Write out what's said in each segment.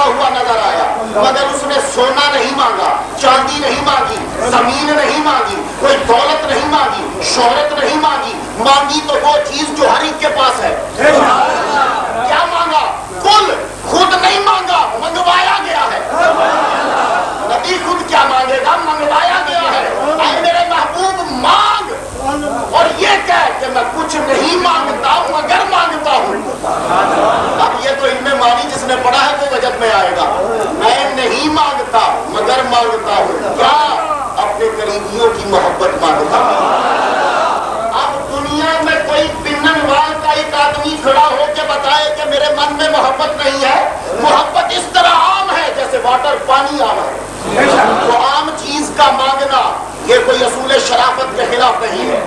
مانگتا ہوا نظر آیا، مگر اس نے سونا نہیں مانگا، چاندی نہیں مانگی، زمین نہیں مانگی، کوئی دولت نہیں مانگی، شہرت نہیں مانگی، مانگی تو وہ چیز جو ہر ایک کے پاس ہے۔ کیا مانگا؟ کل، خود نہیں مانگا، منگوایا گیا ہے۔ نبی خود کیا مانگے گا؟ منگوایا گیا ہے۔ اے میرے محبوب مانگ، اور یہ کہہ کہ میں کچھ نہیں مانگتا مگر مانگتا ہوں۔ اب یہ تو علم معنی جس نے پڑھا ہے وہ وجد میں آئے گا۔ میں نہیں مانگتا مگر مانگتا ہوں، کیا؟ اپنے قریبیوں کی محبت مانگتا ہوں۔ اب دنیا میں کوئی پنن وال کا ایک آدمی کھڑا ہو کے بتائے کہ میرے من میں محبت نہیں ہے۔ محبت اس طرح عام ہے جیسے واٹر، پانی عام ہے۔ تو عام چیز کا مانگنا یہ کوئی اصول شرافت کے خلاف نہیں ہے۔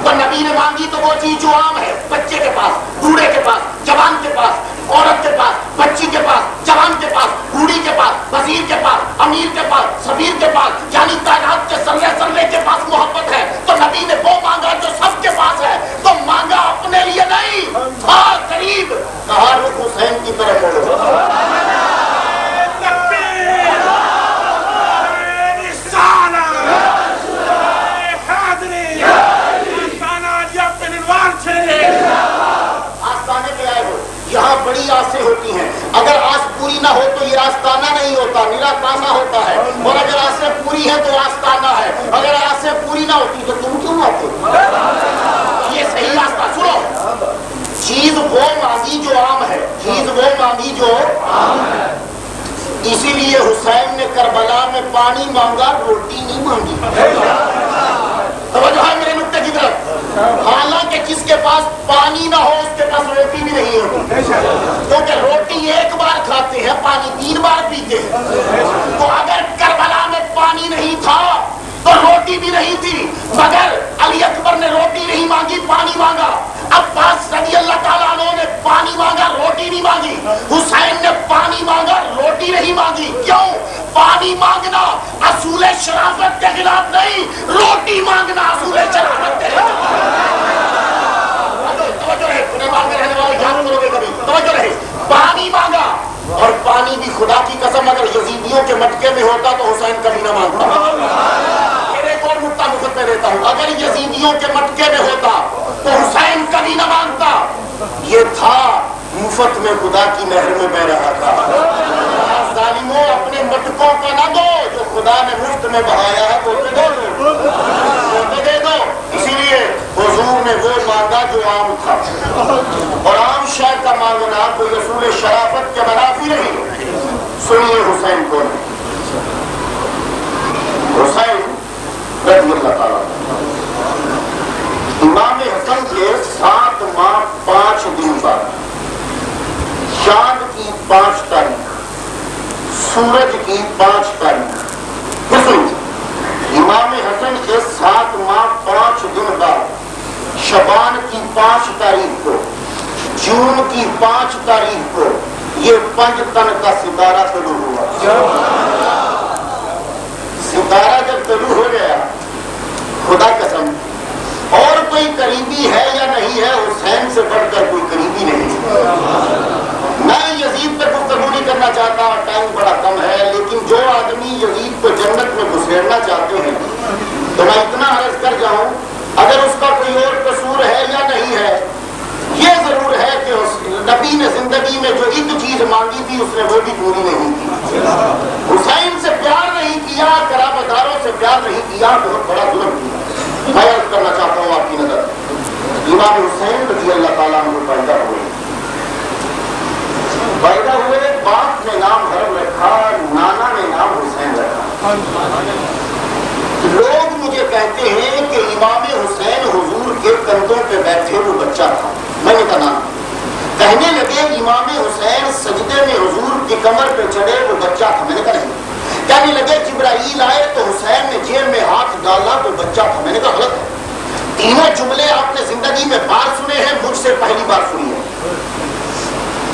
تو نبی نے مانگی تو وہ چیز جو عام ہے، بچے کے پاس، بوڑھے کے پاس، جوان کے پاس، عورت کے پاس، بچی کے پاس، جوان کے پاس، بوڑھی کے پاس، وزیر کے پاس، امیر کے پاس، سفیر کے پاس، یعنی کائنات کے سرے سرے کے پاس محبت ہے۔ تو نبی نے وہ مانگا جو سب کے پاس ہے، تو مانگا اپنے لیے نہیں، تھا قریب، کہا رخ حسین کی طرف موڑو۔ یہاں بڑی آسیں ہوتی ہیں، اگر آس پوری نہ ہو تو یہ آستانہ نہیں ہوتا، نراتانہ ہوتا ہے، اور اگر آسیں پوری ہیں تو آستانہ ہے۔ اگر آسیں پوری نہ ہوتی تو تم کیوں آتے؟ یہ صحیح راستہ سنو۔ چیز وہ مانگی جو عام ہے، چیز وہ مانگی جو عام ہے۔ اسی لیے حسین نے کربلا میں پانی مانگا، روٹی نہیں مانگی۔ توجہ ہے میرے نقطے کی طرف۔ حالانکہ جس کے پاس پانی نہ ہو اس کے پاس روٹی بھی نہیں ہوتی، کیونکہ روٹی ایک بار کھاتے ہیں، پانی 3 بار پیتے ہیں۔ تو اگر کربلا میں پانی نہیں تھا تو روٹی بھی نہیں تھی، مگر علی اکبر نے روٹی نہیں مانگی، پانی مانگا۔ عباس رضی اللہ تعالیٰ عنہ نے پانی مانگا، روٹی نہیں مانگی۔ حسین نے پانی مانگا، روٹی نہیں مانگی۔ کیوں؟ پانی مانگنا اصول شرافت کے خلاف نہیں، روٹی مانگنا اصول شرافت کے خلاف۔ توجہ رہے، مانگے رہنے والے یاد کرو گے کبھی، توجہ رہے۔ پانی مانگا، اور پانی بھی خدا کی قسم اگر یزیدیوں کے مٹکے میں ہوتا تو حسین کبھی نہ مانگتا۔ ایک اور نقطہ مفت میں دیتا ہوں، اگر یزیدیوں کے مٹکے میں ہوتا تو حسین کبھی نہ مانگتا۔ یہ تھا مفت میں خدا کی نہر میں بہ رہا تھا۔ ظالموں اپنے مٹکوں کو نہ دو، جو خدا نے مفت میں بہایا ہے وہ تو دے دو۔ اسی لیے حضور نے وہ مانگا جو عام تھا، اور عام شے کا مانگنا کوئی اصول شرافت کے منافی نہیں۔ سنیے حسین کون ہے؟ حسین رضی اللہ تعالیٰ امام حسن کے 7 ماہ 5 دن بعد، چاند کی 5 تاریخ، سورج کی 5 تاریخ، امام حسن کے 7 ماہ 5 دن بعد، شعبان کی 5 تاریخ کو، جون کی 5 تاریخ کو یہ 5 تن کا ستارہ طلوع ہوا۔ ستارہ جب طلوع ہو گیا، خدا قسم اور کوئی قریبی ہے یا نہیں ہے، حسین سے بڑھ کر کوئی قریبی نہیں۔ میں یزید پر گفتگو نہیں کرنا چاہتا، ٹائم بڑا کم ہے، لیکن جو آدمی یزید کو جنت میں گھسیڑنا چاہتے ہیں تو میں اتنا عرض کر جاؤں، اگر اس کا کوئی اور قصور ہے یا نہیں ہے، یہ ضرور ہے کہ نبی نے زندگی میں جو ایک چیز مانگی تھی اس نے وہ بھی پوری نہیں کی۔ حسین سے پیار نہیں کیا، قرابتداروں سے پیار نہیں کیا، بہت بڑا ظلم کیا۔ میں عرض کرنا چاہتا ہوں آپ کی نظر، امام حسین رضی اللہ تعالیٰ عنہ پیدا ہوئے، باپ نے نام حرم رکھا، نانا نے نام حسین رکھا۔ لوگ مجھے کہتے ہیں کہ امام حسین حضور کے کندھوں پہ بیٹھے وہ بچہ تھا، میں نے کہا کہنے لگے امام حسین سجدے میں حضور کی کمر پہ چڑھے وہ بچہ تھا، میں نے کہا نہیں۔ کہنے لگے جبرائیل آئے تو حسین نے جیب میں ہاتھ ڈالا تو بچہ تھا، میں نے کہا غلط ہے۔ تینوں جملے آپ نے زندگی میں بار سنے ہیں، مجھ سے پہلی بار سنی ہے۔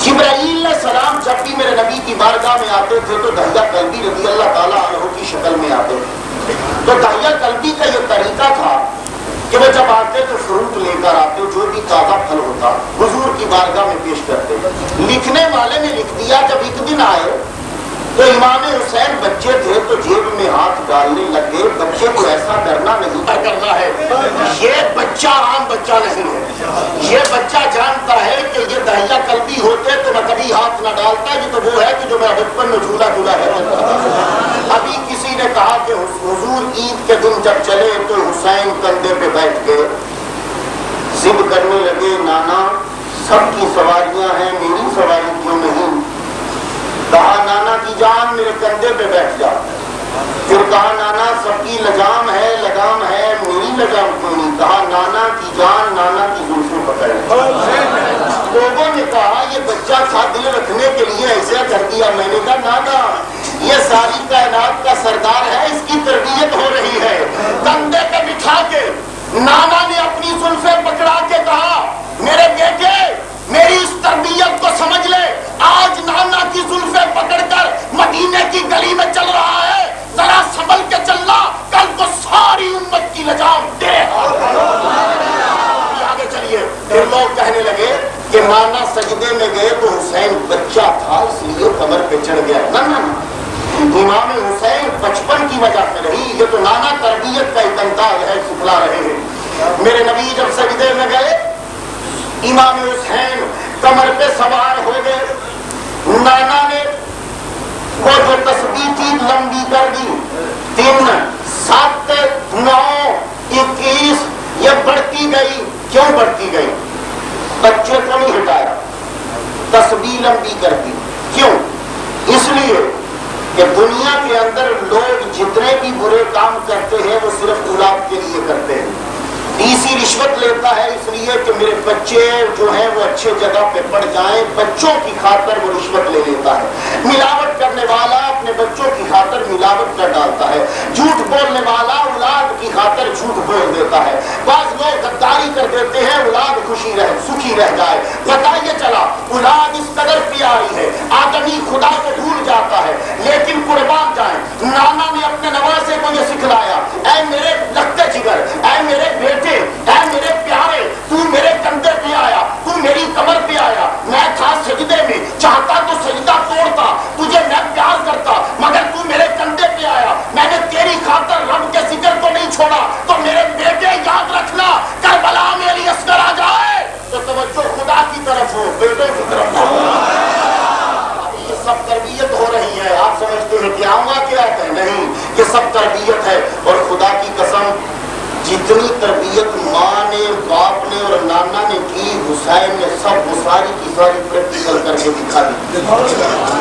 جبرائیل علیہ السلام جب بھی میرے نبی کی بارگاہ میں آتے تھے تو دہیہ کلبی رضی اللہ تعالیٰ عنہ کی شکل میں آتے تھے۔ تو دہیہ کلبی کا یہ طریقہ تھا کہ وہ جب آتے تو فروٹ لے کر آتے، جو بھی تازہ پھل ہوتا حضور کی بارگاہ میں پیش کرتے۔ لکھنے والے نے لکھ دیا جب ایک دن آئے تو امام حسین بچے تھے تو جیب میں ہاتھ ڈالنے لگے. بچے کو ایسا ڈرنا نہیں کرنا ہے. یہ بچہ عام بچہ نہیں ہے. یہ بچہ جانتا ہے کہ یہ دہیا قلبی ہوتے تو میں کبھی ہاتھ نہ ڈالتا. یہ تو وہ ہے کہ جو میں بچپن میں جھولا ہے. ابھی کسی نے کہا کہ حضور عید کے دن جب چلے تو حسین کندھے پہ بیٹھ کے ضد کرنے لگے, نانا سب کی سواریاں ہیں, میری سواری کیوں نہیں؟ کہا نانا کی جان میرے کندھے پہ بیٹھ جا. پھر کہا نانا سب کی لجام ہے میری لجام کیوں نہیں؟ کہا نانا کی جان نانا کی زلفیں پکڑ. لوگوں نے کہا یہ بچہ تھا دل رکھنے کے لیے ایسا کر دیا. میں نے کہا نانا یہ ساری کائنات کا سردار ہے, اس کی تربیت ہو رہی ہے. کندھے پہ بٹھا کے نانا نے اپنی زلفیں پکڑا کے کہا میرے بیٹے میری اس تربیت کو سمجھ لے. آج نانا کی زلفیں پکڑ کر مدینے کی گلی میں چل رہا ہے, ذرا سنبھل کے چلنا, کل کو ساری امت کی لجام تیرے آگے چلیے. پھر لوگ کہنے لگے کہ نانا سجدے میں گئے تو حسین بچہ تھا اس لیے کمر پہ چڑھ گیا. نہ امام حسین بچپن کی وجہ سے نہیں, یہ تو نانا تربیت کا ایک انداز ہے, سکھلا رہے ہیں. میرے نبی جب سجدے میں گئے امام حسین کمر پہ سوار ہو گئے. نانا نے وہ جو تسبیح تھی لمبی کر دی, 3 7 9 21 یہ بڑھتی گئی. کیوں بڑھتی گئی؟ بچے کو نہیں ہٹایا, تسبیح لمبی کر دی. کیوں؟ اس لیے کہ دنیا کے اندر لوگ جتنے بھی برے کام کرتے ہیں وہ صرف اولاد کے لیے کرتے ہیں. ڈی سی رشوت لیتا ہے اس لیے کہ میرے بچے جو ہیں وہ اچھے جگہ پہ پڑ جائیں, بچوں کی خاطر وہ رشوت لے لیتا ہے. ملاوٹ کرنے والا اپنے بچوں کی خاطر ملاوٹ کر ڈالتا ہے. جھوٹ بولنے والا اولاد کی خاطر جھوٹ بول دیتا ہے. بعض لوگ غداری کر دیتے ہیں اولاد سکھی رہ جائے. پتہ یہ چلا اولاد اس قدر پیاری ہے آدمی خدا کو بھول جاتا ہے. لیکن قربان جائیں نانا نے اپنے نواسے کو یہ سکھلایا, اے میرے لگتے جگر, اے میرے بیٹے, اے میرے پیارے, تو میرے کندھے پہ آیا, تو میری کمر پہ آیا. میں تھا سجدے میں, چاہتا تو سجدہ توڑتا, تجھے میں پیار کرتا, مگر تو میرے کندھے پہ آیا. میں نے تیری خاطر رب کے ذکر کو نہیں چھوڑا. تو میرے بیٹے یاد رکھنا کربلا میں علی اصغر آ جائے تو توجہ خدا کی طرف ہو, بیٹے کی طرف ہو. یہ سب تربیت ہو رہی ہے. آپ سمجھتے ہیں کہ آؤں گا کیا ہے؟ نہیں, یہ سب تربیت ہے. اور خدا کی قسم جتنی تربیت ماں نے, باپ نے اور نانا نے کی, حسین نے سب وہ ساری کی ساری پریکٹیکل کر کے دکھا دی.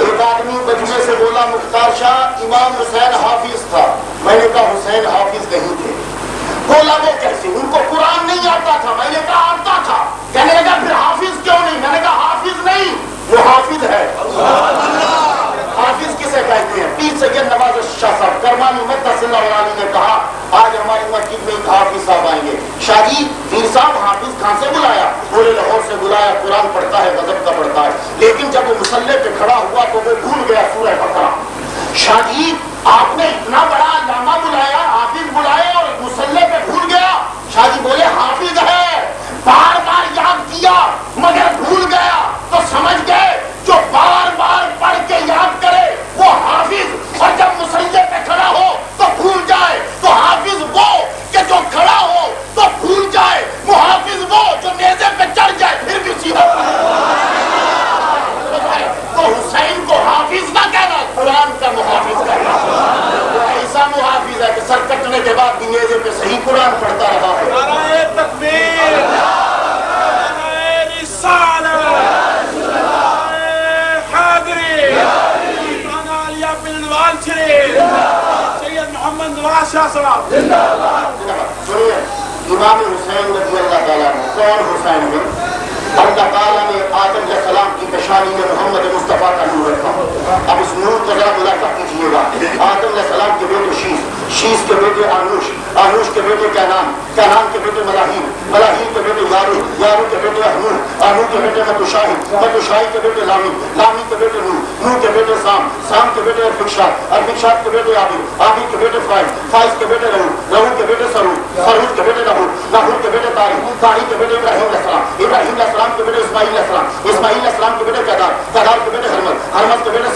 ایک آدمی بجنے سے بولا مختار شاہ امام حسین حافظ تھا. میں نے کہا حسین حافظ نہیں تھے. بولا وہ کیسے؟ ان کو قرآن نہیں آتا تھا. میں نے کہا آتا تھا. کہنے لگا پھر حافظ کیوں نہیں؟ میں نے کہا حافظ نہیں, وہ حافظ ہے. حافظ کسے کہتے ہیں؟ پیر سید نواز شاہ صاحب کرمانی مدہ صلی اللہ علیہ نے کہا آج ہماری مسجد میں ایک حافظ صاحب آئیں گے. شاہ جی پیر صاحب حافظ کہاں سے بلایا؟ بولے لاہور سے بلایا, قرآن پڑھتا ہے, غضب کا پڑھتا ہے. لیکن جب وہ مصلی پہ کھڑا ہوا تو وہ بھول گیا سورہ بقرہ. شاہ جی آپ نے اتنا بڑا علامہ بلایا, حافظ بلائے اور مصلی پہ بھول گیا. شاہ جی بولے حافظ ہے, بار بار یاد کیا مگر بھول گیا. تو سمجھ گئے جو بار بار پڑھ کے یاد کرے وہ حافظ, اور جب مصلی پہ کھڑا ہو تو بھول جائے تو حافظ وہ کہ جو کھڑا ہو تو بھول جائے, محافظ وہ جو نیزے پہ چڑھ جائے پھر بھی سیدھا. تو حسین کو حافظ نہ کہنا, قرآن کا محافظ کہنا. ایسا محافظ ہے کہ سر کٹنے کے بعد بھی نیزے پہ صحیح قرآن پڑھتا رہا ہے. نعرہ تکبیر, نعرہ رسالت, سید محمد نواز شاہ صاحب. سنیے امام حسین رضی اللہ تعالیٰ عنہ. کون حسین ہے؟ اللہ تعالیٰ نے آدم علیہ السلام کی پیشانی میں محمد مصطفیٰ کا نور رکھا. اب اس نور کو ذرا ملاحظہ کیجیے گا. آدم علیہ السلام کے بیٹے شیش, شیش کے بیٹے آنوش, آنوش کے بیٹے کینان, کینان کے بیٹے ملاحیم, ملاحیم کے بیٹے یارو, یارو کے بیٹے احنون, احنون کے بیٹے متوشاہی, متوشاہی کے بیٹے لامی, لامی کے بیٹے نور, نور کے بیٹے سام, سام کے بیٹے ارفکشاد, ارفکشاد کے بیٹے عابد, عابد کے بیٹے فائز, فائز کے بیٹے رہو, رہو کے بیٹے سرور, سرور کے بیٹے نحور, نحور کے بیٹے تاریخ, تاریخ کے بیٹے ابراہیم علیہ السلام, ابراہیم علیہ السلام کے بیٹے اسماعیل علیہ السلام, اسماعیل علیہ السلام کے بیٹے قیدار, قیدار کے بیٹے حرمت, حرمت کے بیٹے